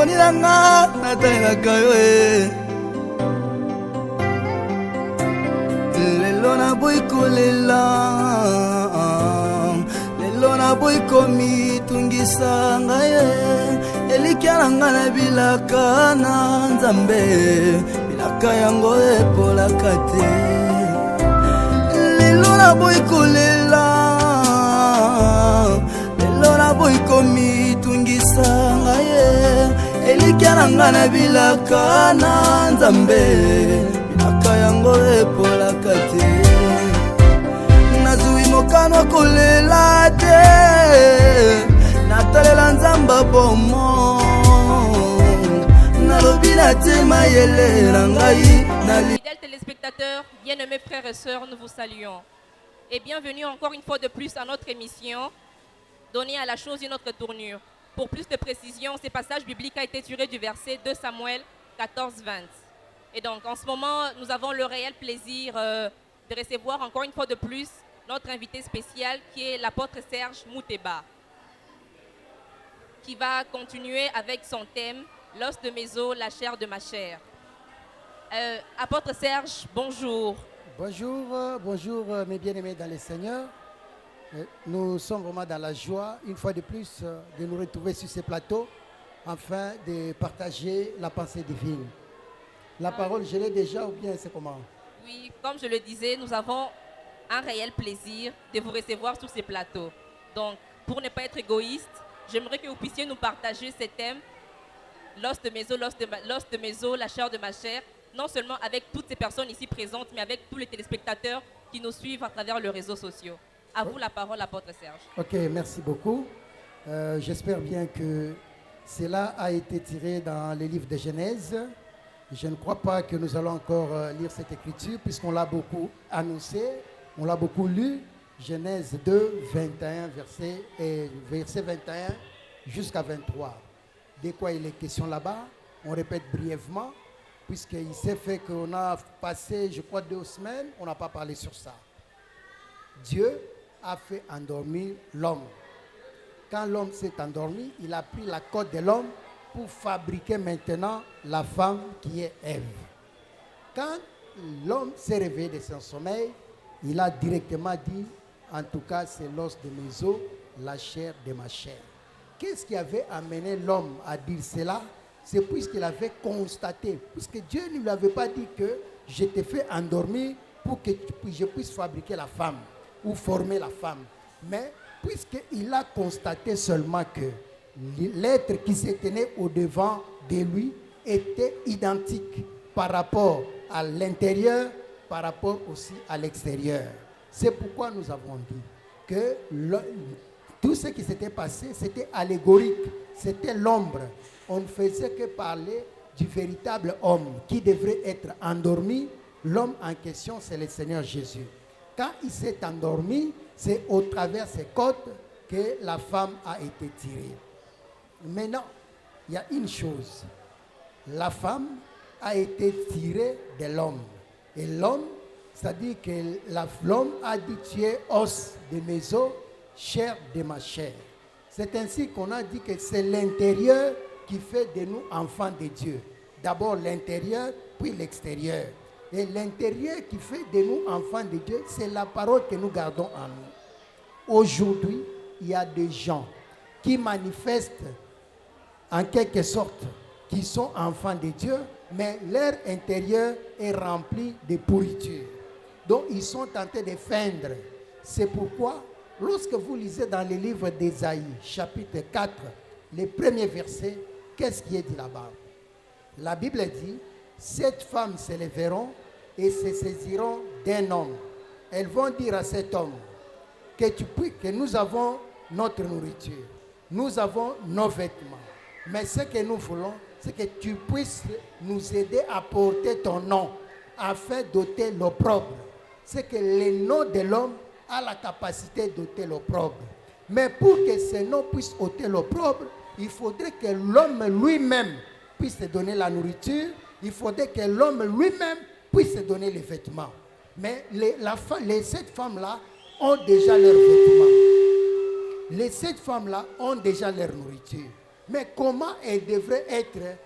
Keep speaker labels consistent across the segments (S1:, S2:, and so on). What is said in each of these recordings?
S1: poni nanga natangaka yo lelo naboyi kolela lelo naboyi komitungisa ngai elikya na nga na bilaka na nzambe bilaka yango epolaka te lelo naboyi kolela lelo naboyi komitungisa ngai elikya na nga na bilaka na nzambe bilaka yango epolaka te nazwi mokano kolela te natalela nzamba bomo nalobi natima yele na ngai.
S2: Fidèles téléspectateurs, bien-aimés frères et sœurs, nous vous saluons et bienvenue encore une fois de plus à notre émission Donner à la chose une autre tournure. Pour plus de précision, ce passage biblique a été tiré du verset 2 Samuel 14-20. Et donc en ce moment, nous avons le réel plaisir de recevoir encore une fois de plus notre invité spécial qui est l'apôtre Serge Mouteba, qui va continuer avec son thème « L'os de mes os, la chair de ma chair ». Apôtre Serge, bonjour.
S3: Bonjour mes bien-aimés dans le Seigneur. Nous sommes vraiment dans la joie, une fois de plus, de nous retrouver sur ce plateau afin de partager la pensée divine. La parole, je l'ai déjà ou bien c'est comment?
S2: Oui, comme je le disais, nous avons un réel plaisir de vous recevoir sur ces plateaux. Donc, pour ne pas être égoïste, j'aimerais que vous puissiez nous partager ces thèmes, l'os de mes os, l'os de mes os, la chair de ma chair, non seulement avec toutes ces personnes ici présentes, mais avec tous les téléspectateurs qui nous suivent à travers les réseaux sociaux. À vous la parole, apôtre Serge.
S3: Ok, merci beaucoup. J'espère bien que cela a été tiré dans les livres de Genèse. Je ne crois pas que nous allons encore lire cette écriture puisqu'on l'a beaucoup annoncé, on l'a beaucoup lu. Genèse 2, 21, verset 21 jusqu'à 23. De quoi il est question là-bas? On répète brièvement, puisqu'il s'est fait qu'on a passé, je crois, 2 semaines, on n'a pas parlé sur ça. Dieu a fait endormir l'homme. Quand l'homme s'est endormi, il a pris la côte de l'homme pour fabriquer maintenant la femme qui est Ève. Quand l'homme s'est réveillé de son sommeil, il a directement dit, en tout cas, c'est l'os de mes os, la chair de ma chair. Qu'est-ce qui avait amené l'homme à dire cela? C'est puisqu'il avait constaté, puisque Dieu ne lui avait pas dit que je t'ai fait endormir pour que je puisse fabriquer la femme ou former la femme. Mais puisqu'il a constaté seulement que l'être qui se tenait au-devant de lui était identique par rapport à l'intérieur, par rapport aussi à l'extérieur. C'est pourquoi nous avons dit que tout ce qui s'était passé, c'était allégorique, c'était l'ombre. On ne faisait que parler du véritable homme qui devrait être endormi. L'homme en question, c'est le Seigneur Jésus. Quand il s'est endormi, c'est au travers de ses côtes que la femme a été tirée. Maintenant, il y a une chose. La femme a été tirée de l'homme. Et l'homme, c'est-à-dire que l'homme a dit « Tu es os de mes os, chair de ma chair ». C'est ainsi qu'on a dit que c'est l'intérieur qui fait de nous enfants de Dieu. D'abord l'intérieur, puis l'extérieur. Et l'intérieur qui fait de nous enfants de Dieu, c'est la parole que nous gardons en nous. Aujourd'hui, il y a des gens qui manifestent en quelque sorte qui sont enfants de Dieu, mais leur intérieur est rempli de pourriture. Donc ils sont tentés de feindre. C'est pourquoi, lorsque vous lisez dans le livre d'Ésaïe, chapitre 4, les premiers versets, qu'est-ce qui est dit là-bas? La Bible dit, 7 femmes se lèveront et se saisiront d'un homme. Elles vont dire à cet homme que nous avons notre nourriture, nous avons nos vêtements. Mais ce que nous voulons, c'est que tu puisses nous aider à porter ton nom afin d'ôter l'opprobre. C'est que le nom de l'homme a la capacité d'ôter l'opprobre. Mais pour que ce nom puisse ôter l'opprobre, il faudrait que l'homme lui-même puisse te donner la nourriture. Il faudrait que l'homme lui-même puisse te donner les vêtements. Mais les 7 femmes-là ont déjà leurs vêtements. Les 7 femmes-là ont déjà leur nourriture. Mais comment elle devrait être?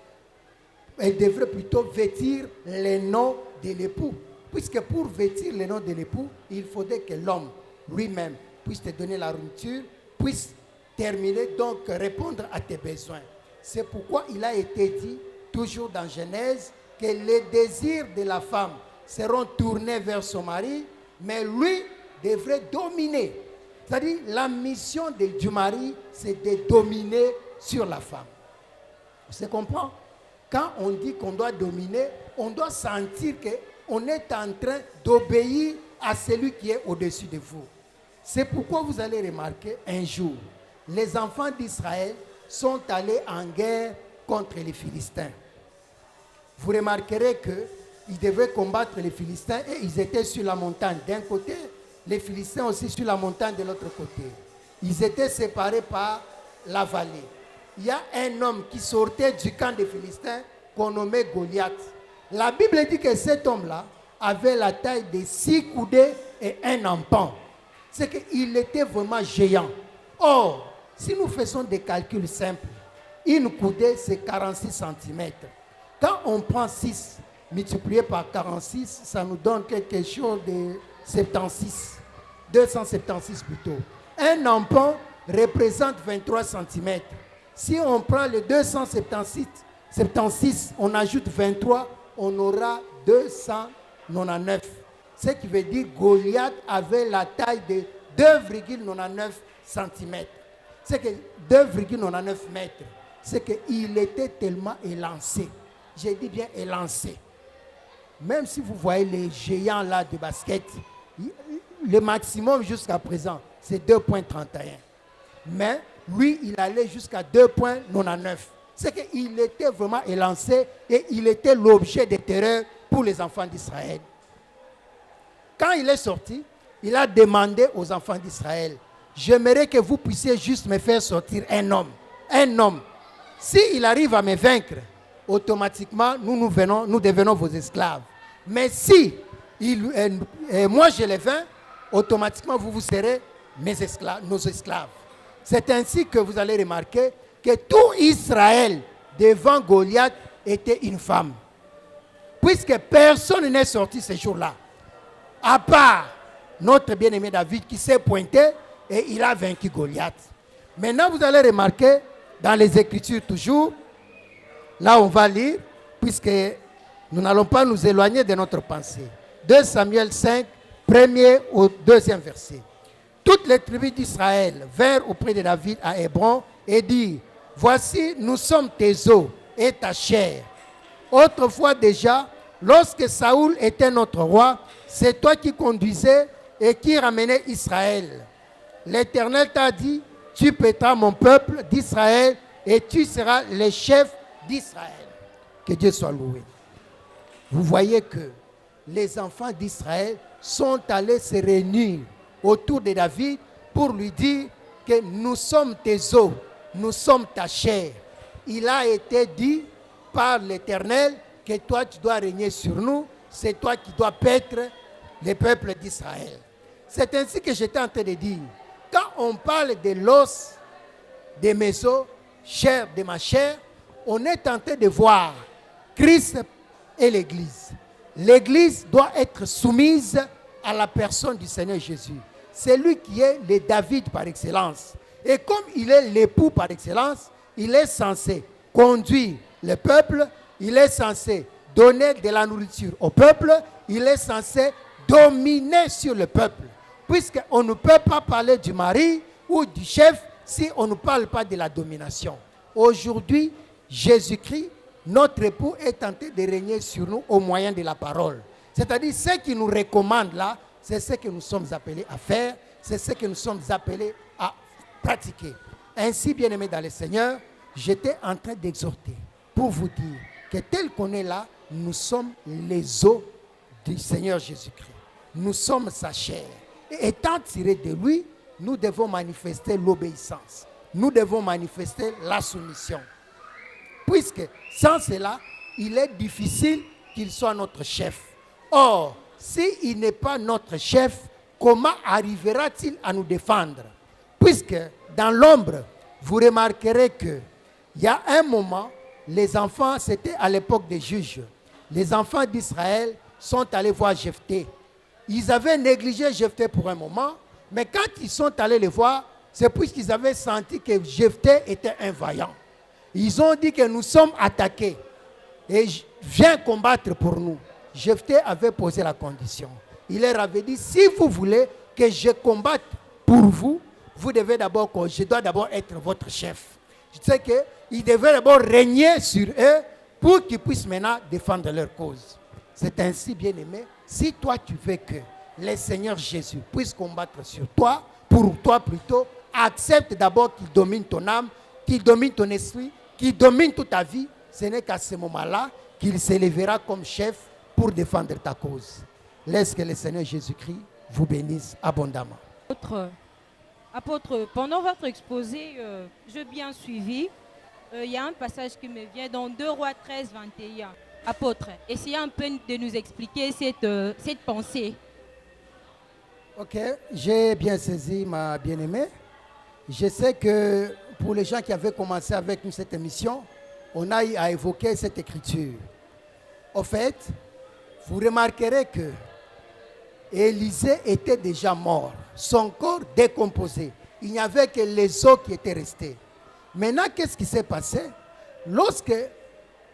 S3: Elle devrait plutôt vêtir les noms de l'époux. Puisque pour vêtir les noms de l'époux, il faudrait que l'homme lui-même puisse te donner la nourriture, puisse terminer, donc répondre à tes besoins. C'est pourquoi il a été dit, toujours dans Genèse, que les désirs de la femme seront tournés vers son mari, mais lui devrait dominer. C'est-à-dire, la mission du mari, c'est de dominer sur la femme. Vous comprenez? Quand on dit qu'on doit dominer, on doit sentir qu'on est en train d'obéir à celui qui est au-dessus de vous. C'est pourquoi vous allez remarquer un jour, les enfants d'Israël sont allés en guerre contre les Philistins. Vous remarquerez qu'ils devaient combattre les Philistins et ils étaient sur la montagne d'un côté, les Philistins aussi sur la montagne de l'autre côté. Ils étaient séparés par la vallée. Il y a un homme qui sortait du camp des Philistins qu'on nommait Goliath. La Bible dit que cet homme-là avait la taille de 6 coudées et un empan. C'est qu'il était vraiment géant. Or, si nous faisons des calculs simples, une coudée c'est 46 cm. Quand on prend 6 multiplié par 46, ça nous donne quelque chose de 76. 276 plutôt. Un empan représente 23 cm. Si on prend le 276, on ajoute 23, on aura 299. Ce qui veut dire que Goliath avait la taille de 2,99 cm. C'est que 2,99 mètres. C'est qu'il était tellement élancé. J'ai dit bien élancé. Même si vous voyez les géants là de basket, le maximum jusqu'à présent, c'est 2,31. Mais lui, il allait jusqu'à 2,99. C'est qu'il était vraiment élancé et il était l'objet de terreur pour les enfants d'Israël. Quand il est sorti, il a demandé aux enfants d'Israël, j'aimerais que vous puissiez juste me faire sortir un homme. Un homme. S'il arrive à me vaincre, automatiquement, nous devenons vos esclaves. Mais si moi je les vainc, automatiquement, vous serez nos esclaves. C'est ainsi que vous allez remarquer que tout Israël devant Goliath était une femme. Puisque personne n'est sorti ce jour-là. À part notre bien-aimé David qui s'est pointé et il a vaincu Goliath. Maintenant, vous allez remarquer dans les Écritures toujours, là on va lire, puisque nous n'allons pas nous éloigner de notre pensée. 2 Samuel 5, 1er au 2e verset. Toutes les tribus d'Israël vinrent auprès de David à Hébron et dirent, voici, nous sommes tes os et ta chair. Autrefois déjà, lorsque Saoul était notre roi, c'est toi qui conduisais et qui ramenais Israël. L'Éternel t'a dit, tu paîtras mon peuple d'Israël et tu seras le chef d'Israël. Que Dieu soit loué. Vous voyez que les enfants d'Israël sont allés se réunir autour de David pour lui dire que nous sommes tes os, nous sommes ta chair. Il a été dit par l'Éternel que toi tu dois régner sur nous, c'est toi qui dois paître le peuple d'Israël. C'est ainsi que j'étais en train de dire, quand on parle de l'os de mes os, chair de ma chair, on est en train de voir Christ et l'Église. L'Église doit être soumise à la personne du Seigneur Jésus. C'est lui qui est le David par excellence. Et comme il est l'époux par excellence, il est censé conduire le peuple, il est censé donner de la nourriture au peuple, il est censé dominer sur le peuple. Puisqu'on ne peut pas parler du mari ou du chef si on ne parle pas de la domination. Aujourd'hui, Jésus-Christ, notre époux, est en train de régner sur nous au moyen de la parole. C'est-à-dire, ce qu'il nous recommande là, c'est ce que nous sommes appelés à faire, c'est ce que nous sommes appelés à pratiquer. Ainsi, bien-aimés dans le Seigneur, j'étais en train d'exhorter pour vous dire que tel qu'on est là, nous sommes les os du Seigneur Jésus-Christ. Nous sommes sa chair. Et étant tirés de lui, nous devons manifester l'obéissance. Nous devons manifester la soumission. Puisque sans cela, il est difficile qu'il soit notre chef. Or, s'il n'est pas notre chef, comment arrivera-t-il à nous défendre? Puisque dans l'ombre, vous remarquerez qu'il Il y a un moment, les enfants, c'était à l'époque des juges, les enfants d'Israël sont allés voir Jephthé. Ils avaient négligé Jephthé pour un moment, mais quand ils sont allés le voir, c'est puisqu'ils avaient senti que Jephthé était un vaillant. Ils ont dit que nous sommes attaqués et viens combattre pour nous. Jephthé avait posé la condition. Il leur avait dit, si vous voulez que je combatte pour vous, je dois d'abord être votre chef. Je sais qu'il devait d'abord régner sur eux pour qu'ils puissent maintenant défendre leur cause. C'est ainsi, bien-aimé, si toi tu veux que le Seigneur Jésus puisse combattre sur toi, pour toi plutôt, accepte d'abord qu'il domine ton âme, qu'il domine ton esprit, qu'il domine toute ta vie. Ce n'est qu'à ce moment-là qu'il s'élèvera comme chef pour défendre ta cause. Laisse que le Seigneur Jésus-Christ vous bénisse abondamment.
S4: Apôtre, pendant votre exposé, j'ai bien suivi. Il y a un passage qui me vient dans 2 Rois 13, 21. Apôtre, essayez un peu de nous expliquer cette pensée.
S3: Ok, j'ai bien saisi ma bien-aimée. Je sais que pour les gens qui avaient commencé avec nous cette émission, on a eu à évoquer cette écriture. En fait, vous remarquerez que Élisée était déjà mort, son corps décomposé. Il n'y avait que les os qui étaient restés. Maintenant, qu'est-ce qui s'est passé? Lorsque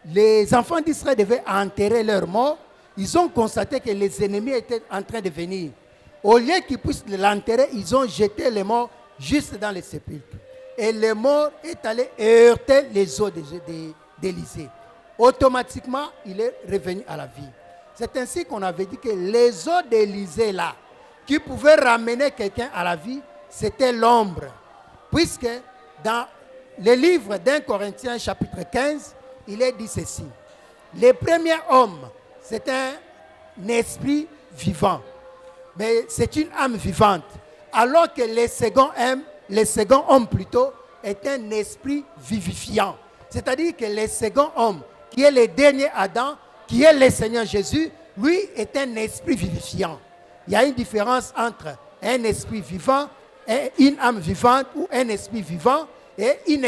S3: les enfants d'Israël devaient enterrer leurs morts, ils ont constaté que les ennemis étaient en train de venir. Au lieu qu'ils puissent l'enterrer, ils ont jeté les morts juste dans les sépulcres. Et les morts est allé heurter les os d'Élisée. Automatiquement, il est revenu à la vie. C'est ainsi qu'on avait dit que les os d'Élisée là, qui pouvaient ramener quelqu'un à la vie, c'était l'ombre. Puisque dans le livre d'1 Corinthiens chapitre 15, il est dit ceci. Le premier homme, c'est un esprit vivant. Mais c'est une âme vivante. Alors que le second homme plutôt, est un esprit vivifiant. C'est-à-dire que le second homme, qui est le dernier Adam, qui est le Seigneur Jésus, lui est un esprit vivifiant. Il y a une différence entre un esprit vivant, et une âme vivante, ou un esprit vivant, et un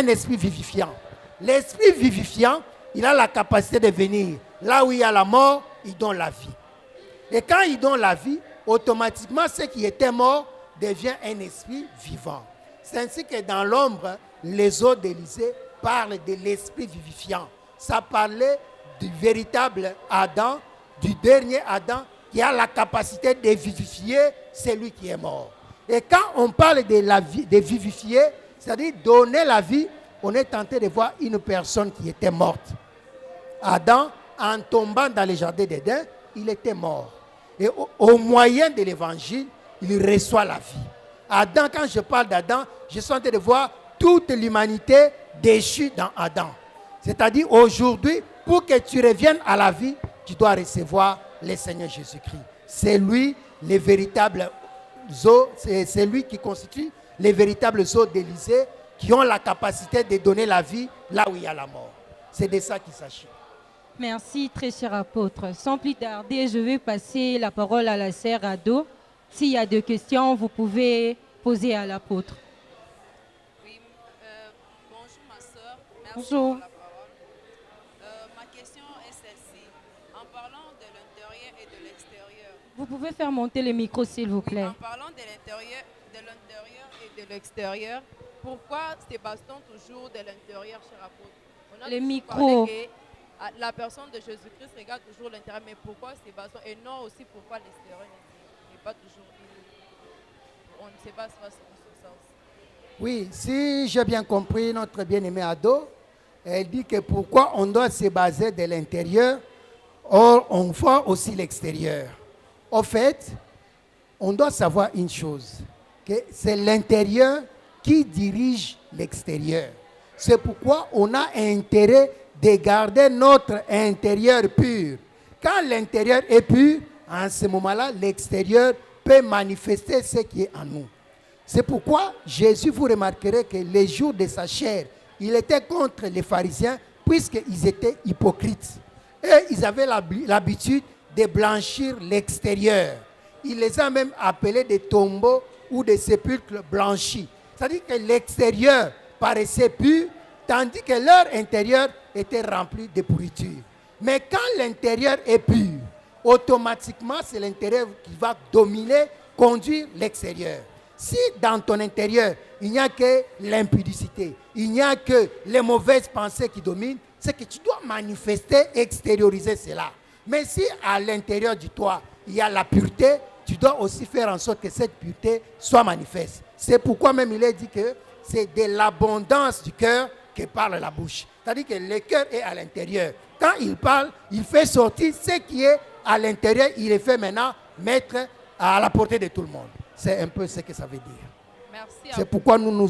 S3: esprit vivifiant. L'esprit vivifiant, il a la capacité de venir. Là où il y a la mort, il donne la vie. Et quand il donne la vie, automatiquement, ce qui était mort devient un esprit vivant. C'est ainsi que dans l'ombre, les os d'Élisée parlent de l'esprit vivifiant. Ça parlait du véritable Adam, du dernier Adam, qui a la capacité de vivifier celui qui est mort. Et quand on parle de la vie, de vivifier, c'est-à-dire donner la vie, on est tenté de voir une personne qui était morte. Adam, en tombant dans le jardin d'Éden, il était mort. Et au moyen de l'évangile, il reçoit la vie. Adam, quand je parle d'Adam, je suis en train de voir toute l'humanité déchue dans Adam. C'est-à-dire aujourd'hui, pour que tu reviennes à la vie, tu dois recevoir le Seigneur Jésus-Christ. C'est lui, les véritables os, c'est lui qui constitue les véritables os d'Élisée qui ont la capacité de donner la vie là où il y a la mort. C'est de ça qu'il s'agit.
S4: Merci, très cher apôtre. Sans plus tarder, je vais passer la parole à la sœur Ado. S'il y a des questions, vous pouvez poser à l'apôtre.
S5: Oui, bonjour ma soeur. Merci
S4: Bonjour.
S5: pour la parole. Ma question est celle-ci. En parlant de l'intérieur et de l'extérieur.
S4: Vous pouvez faire monter le micro, s'il vous plaît.
S5: En parlant de l'intérieur et de l'extérieur, pourquoi se base-t-on toujours de l'intérieur, cher apôtre? On a
S4: Le
S5: toujours
S4: micro.
S5: parlé que la personne de Jésus-Christ regarde toujours l'intérieur, mais pourquoi se base-t-on? Et non aussi pourquoi l'extérieur n'est pas toujours. On ne sait pas sur ça aussi.
S3: Oui, si j'ai bien compris notre bien-aimée Ado, elle dit que pourquoi on doit se baser de l'intérieur, or on voit aussi l'extérieur. En fait, on doit savoir une chose, que c'est l'intérieur qui dirige l'extérieur. C'est pourquoi on a intérêt de garder notre intérieur pur. Quand l'intérieur est pur, en ce moment-là, l'extérieur peut manifester ce qui est en nous. C'est pourquoi Jésus, vous remarquerez que les jours de sa chair, il était contre les pharisiens puisqu'ils étaient hypocrites. Et ils avaient l'habitude de blanchir l'extérieur. Il les a même appelés des tombeaux ou des sépulcres blanchis. C'est-à-dire que l'extérieur paraissait pur tandis que leur intérieur était rempli de pourriture. Mais quand l'intérieur est pur, automatiquement, c'est l'intérieur qui va dominer, conduire l'extérieur. Si dans ton intérieur, il n'y a que l'impudicité, il n'y a que les mauvaises pensées qui dominent, c'est que tu dois manifester, extérioriser cela. Mais si à l'intérieur de toi, il y a la pureté, tu dois aussi faire en sorte que cette pureté soit manifeste. C'est pourquoi même il est dit que c'est de l'abondance du cœur que parle la bouche. C'est-à-dire que le cœur est à l'intérieur. Quand il parle, il fait sortir ce qui est à l'intérieur, il le fait maintenant mettre à la portée de tout le monde. C'est un peu ce que ça veut dire.
S5: Merci.
S3: C'est pourquoi nous nous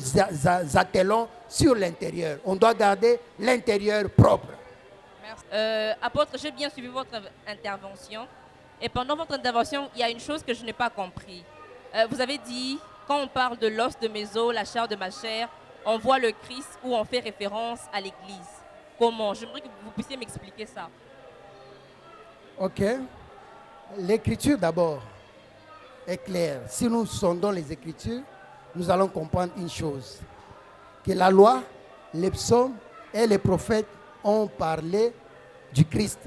S3: attelons sur l'intérieur. On doit garder l'intérieur propre.
S5: Merci.
S2: Apôtre, j'ai bien suivi votre intervention. Et pendant votre intervention, il y a une chose que je n'ai pas compris. Vous avez dit, quand on parle de l'os de mes os, la chair de ma chair, on voit le Christ ou on fait référence à l'Église. Comment? J'aimerais que vous puissiez m'expliquer ça.
S3: Ok. L'écriture d'abord est claire. Si nous sondons les Écritures, nous allons comprendre une chose. Que la loi, les psaumes et les prophètes ont parlé du Christ.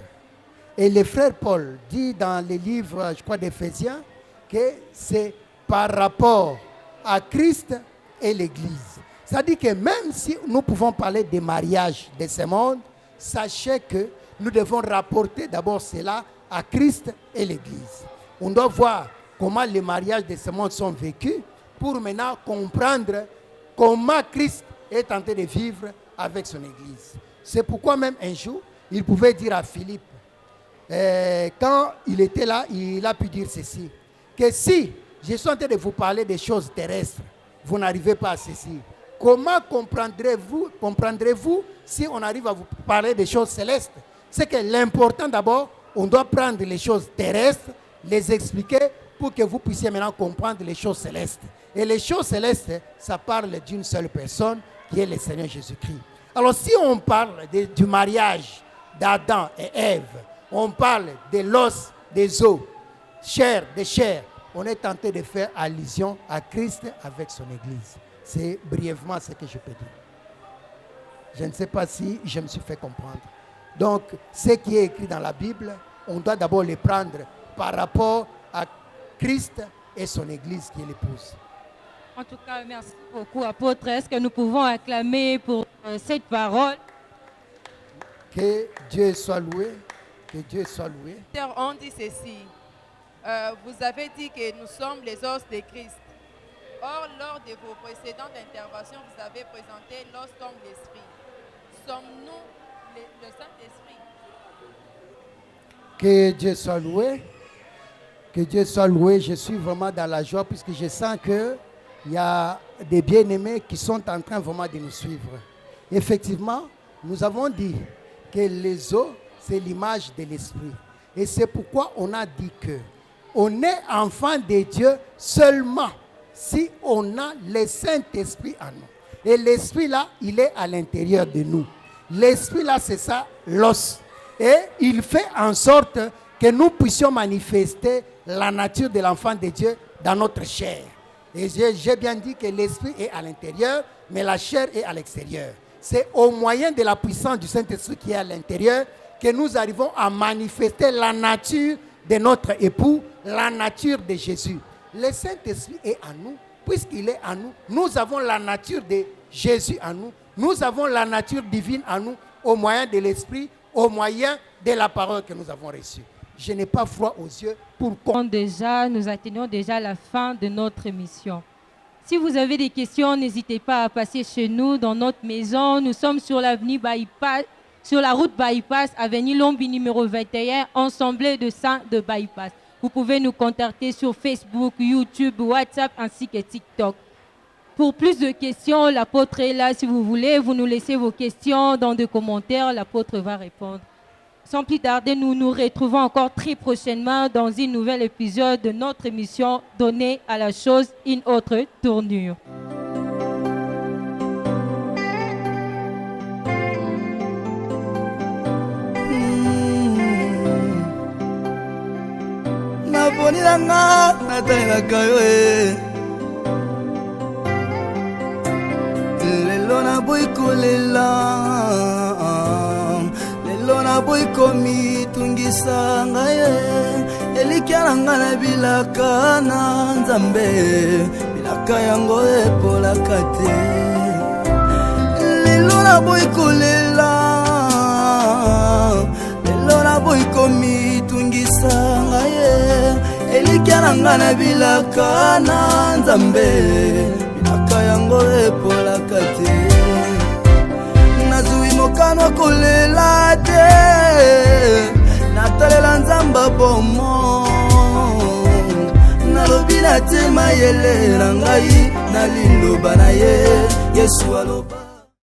S3: Et le frère Paul dit dans les livres, je crois, d'Éphésiens, que c'est par rapport à Christ et l'Église. C'est-à-dire que même si nous pouvons parler des mariages de ce monde, sachez que nous devons rapporter d'abord cela à Christ et l'Église. On doit voir comment les mariages de ce monde sont vécus pour maintenant comprendre comment Christ est en train de vivre avec son Église. C'est pourquoi même un jour, il pouvait dire à Philippe, quand il était là, il a pu dire ceci, que si je suis en train de vous parler des choses terrestres, vous n'arrivez pas à ceci. Comment comprendrez-vous si on arrive à vous parler des choses célestes? C'est que l'important d'abord, on doit prendre les choses terrestres, les expliquer pour que vous puissiez maintenant comprendre les choses célestes. Et les choses célestes, ça parle d'une seule personne qui est le Seigneur Jésus-Christ. Alors si on parle du mariage d'Adam et Ève, on parle de l'os, des os, chair, des chairs, on est tenté de faire allusion à Christ avec son Église. C'est brièvement ce que je peux dire. Je ne sais pas si je me suis fait comprendre. Donc, ce qui est écrit dans la Bible, on doit d'abord les prendre par rapport à Christ et son Église qui est l'épouse.
S4: En tout cas, merci beaucoup, apôtre. Est-ce que nous pouvons acclamer pour cette parole?
S3: Que Dieu soit loué. Que Dieu soit loué.
S5: On dit ceci. Vous avez dit que nous sommes les os de Christ. Or, lors de vos précédentes interventions, vous avez présenté l'os comme l'esprit. Sommes-nous le Saint-Esprit?
S3: Que Dieu soit loué. Que Dieu soit loué. Je suis vraiment dans la joie puisque je sens qu'il y a des bien-aimés qui sont en train vraiment de nous suivre. Effectivement, nous avons dit que les os, c'est l'image de l'esprit. Et c'est pourquoi on a dit que on est enfant de Dieu seulement si on a le Saint-Esprit en nous. Et l'esprit là, il est à l'intérieur de nous. L'esprit là, c'est ça, l'os. Et il fait en sorte que nous puissions manifester la nature de l'enfant de Dieu dans notre chair. Et j'ai bien dit que l'esprit est à l'intérieur, mais la chair est à l'extérieur. C'est au moyen de la puissance du Saint-Esprit qui est à l'intérieur que nous arrivons à manifester la nature de notre époux, la nature de Jésus. Le Saint-Esprit est en nous, puisqu'il est en nous. Nous avons la nature de Jésus en nous. Nous avons la nature divine en nous, au moyen de l'Esprit, au moyen de la parole que nous avons reçue. Je n'ai pas froid aux yeux pour...
S4: Nous atteignons déjà la fin de notre émission. Si vous avez des questions, n'hésitez pas à passer chez nous, dans notre maison. Nous sommes sur l'avenue Bypass, sur la route Bypass, avenue Lombi numéro 21, ensemble de Saint de Bypass. Vous pouvez nous contacter sur Facebook, YouTube, WhatsApp ainsi que TikTok. Pour plus de questions, l'apôtre est là. Si vous voulez, vous nous laissez vos questions dans des commentaires. L'apôtre va répondre. Sans plus tarder, nous nous retrouvons encore très prochainement dans un nouvel épisode de notre émission Donner à la chose une autre tournure.
S1: Naponi nanga natalelaka yo lelo naboyi kolela, lelo naboyi komitungisa ngai, elikya na ngai na bilaka na Nzambe, bilaka yango epolaka te. Lelo naboyi kolela, lelo naboyi komitungisa ngai, elikya na ngai na bilaka na Nzambe, bilaka yango epolaka te. Nazwi mokano kolela te, natalela Nzamba bomo, nalobi na te mayele na ngai, na liloba na ye Yesu aloba.